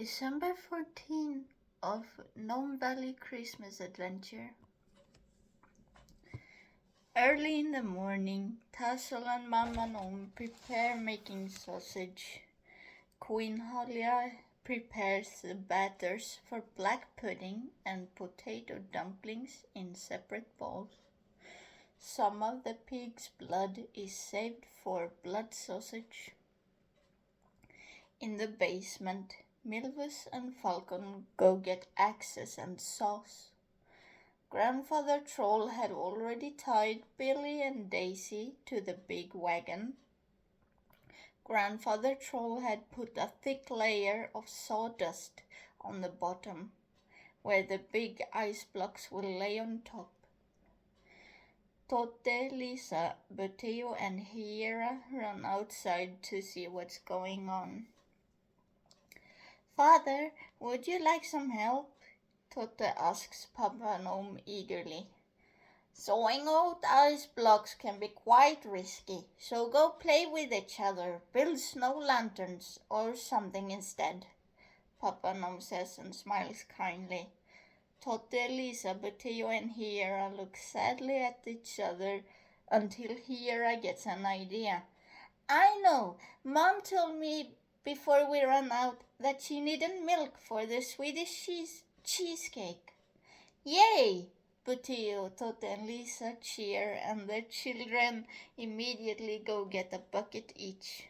December 14 of Gnome Valley Christmas Adventure. Early in the morning, Tassel and Mama Gnome prepare making sausage. Queen Holia prepares the batters for black pudding and potato dumplings in separate bowls. Some of the pig's blood is saved for blood sausage. In the basement, Milvus and Falcon go get axes and saws. Grandfather Troll had already tied Billy and Daisy to the big wagon. Grandfather Troll had put a thick layer of sawdust on the bottom, where the big ice blocks will lay on top. Totte, Lisa, Butteo, and Hiera run outside to see what's going on. Father, would you like some help? Totte asks Papa Gnome eagerly. Sawing out ice blocks can be quite risky, so go play with each other, build snow lanterns or something instead, Papa Gnome says and smiles kindly. Totte, Lisa, Butteo, and Hiera look sadly at each other until Hiera gets an idea. I know, Mom told me before we ran out that she needed milk for the Swedish cheesecake. Yay! Butteo, Totte, and Lisa cheer, and their children immediately go get a bucket each.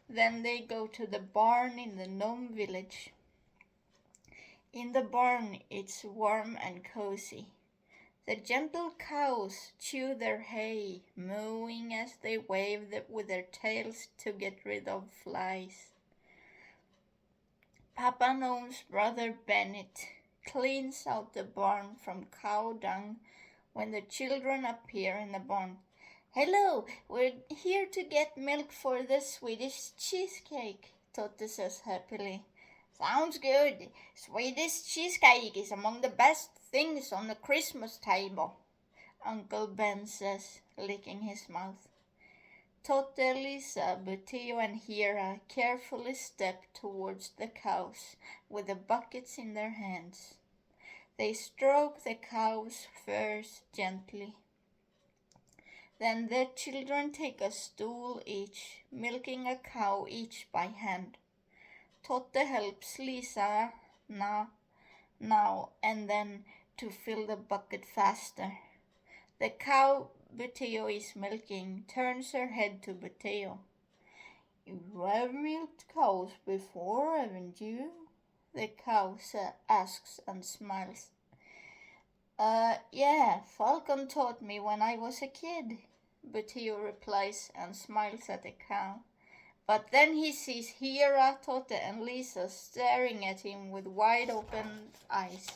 Then they go to the barn in the gnome village. In the barn it's warm and cozy. The gentle cows chew their hay, mooing as they wave with their tails to get rid of flies. Papa Gnome's brother Bennett cleans out the barn from cow dung when the children appear in the barn. Hello, we're here to get milk for the Swedish cheesecake, Totte says happily. Sounds good. Swedish cheesecake is among the best things on the Christmas table, Uncle Ben says, licking his mouth. Totte, Lisa, Butteo, and Hiera carefully step towards the cows with the buckets in their hands. They stroke the cows' furs gently. Then the children take a stool each, milking a cow each by hand. Totte helps Lisa now and then to fill the bucket faster. The cow Butteo is milking turns her head to Butteo. You have milked cows before, haven't you? The cow asks and smiles. Yeah, Falcon taught me when I was a kid, Butteo replies and smiles at the cow. But then he sees Hiera, Totte, and Lisa staring at him with wide open eyes.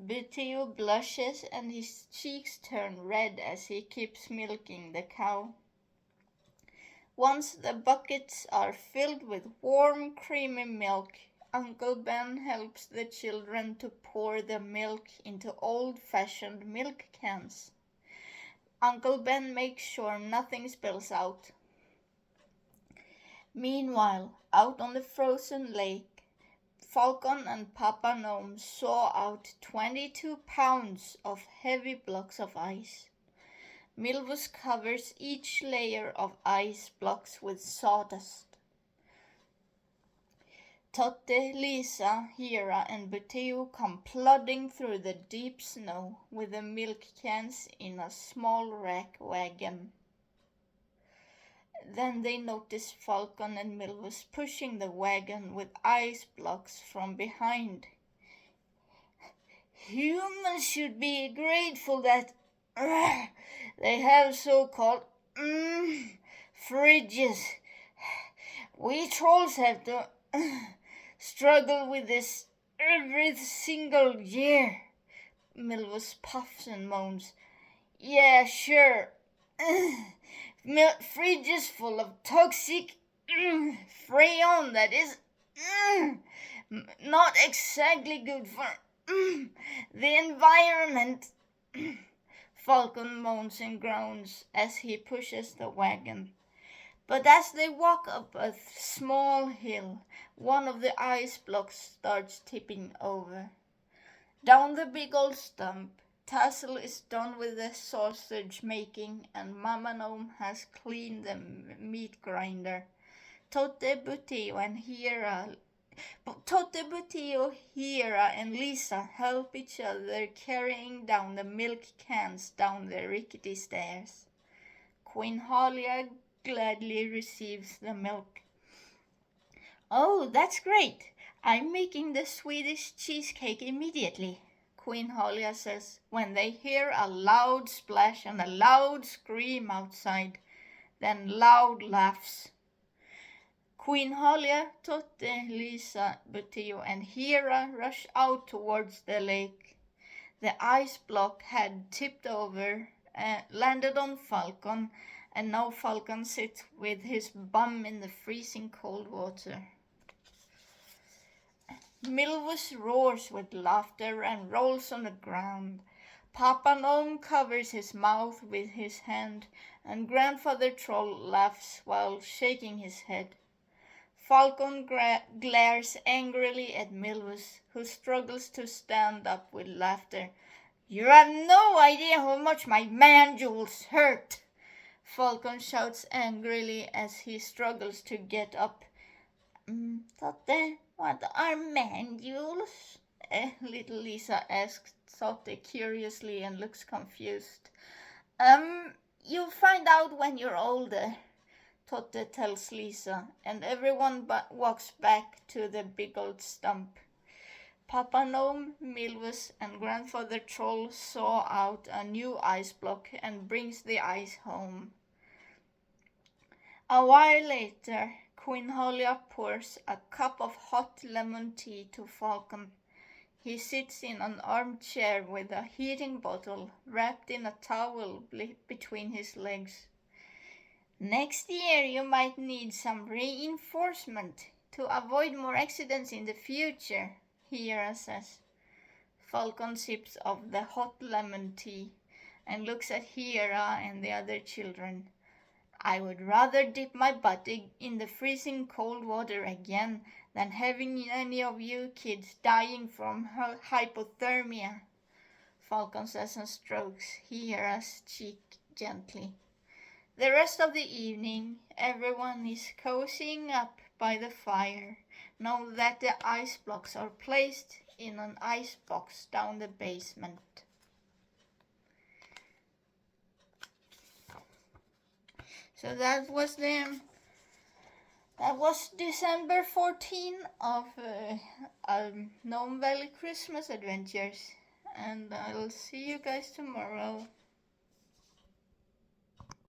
Butteo blushes and his cheeks turn red as he keeps milking the cow. Once the buckets are filled with warm, creamy milk, Uncle Ben helps the children to pour the milk into old-fashioned milk cans. Uncle Ben makes sure nothing spills out. Meanwhile, out on the frozen lake, Falcon and Papa Gnome saw out 22 pounds of heavy blocks of ice. Milvus covers each layer of ice blocks with sawdust. Totte, Lisa, Hiera, and Butteo come plodding through the deep snow with the milk cans in a small rack wagon. Then they notice Falcon and Milvus pushing the wagon with ice blocks from behind. Humans should be grateful that they have so-called fridges. We trolls have to struggle with this every single year, Milvus puffs and moans. Yeah, sure. Fridges full of toxic freon that is not exactly good for the environment. Falcon moans and groans as he pushes the wagon. But as they walk up a small hill, one of the ice blocks starts tipping over. Down the big old stump, Tassel is done with the sausage making, and Mama Gnome has cleaned the meat grinder. Tote, Buttio, and Lisa help each other carrying down the milk cans down the rickety stairs. Queen Halia gladly receives the milk. "Oh, that's great! I'm making the Swedish cheesecake immediately," Queen Halia says when they hear a loud splash and a loud scream outside, then loud laughs. Queen Halia, Totte, Lisa, Buttio, and Hera rush out towards the lake. The ice block had tipped over, landed on Falcon, and now Falcon sits with his bum in the freezing cold water. Milvus roars with laughter and rolls on the ground. Papa Gnome covers his mouth with his hand, and Grandfather Troll laughs while shaking his head. Falcon glares angrily at Milvus, who struggles to stand up with laughter. "You have no idea how much my man-jewels hurt!" Falcon shouts angrily as he struggles to get up. Totte, what are man-jewels?" Little Lisa asks Totte curiously and looks confused. You'll find out when you're older," Totte tells Lisa, and everyone walks back to the big old stump. Papa Gnome, Milvus, and Grandfather Troll saw out a new ice block and brings the ice home. A while later, Queen Halia pours a cup of hot lemon tea to Falcon. He sits in an armchair with a heating bottle wrapped in a towel between his legs. "Next year you might need some reinforcement to avoid more accidents in the future," Hera says. Falcon sips of the hot lemon tea and looks at Hera and the other children. "I would rather dip my butt in the freezing cold water again than having any of you kids dying from hypothermia," Falcon says and strokes Hera's cheek gently. The rest of the evening, everyone is cozying up by the fire, now that the ice blocks are placed in an ice box down the basement. So that was December 14 of Gnome Valley Christmas Adventures, and I'll see you guys tomorrow.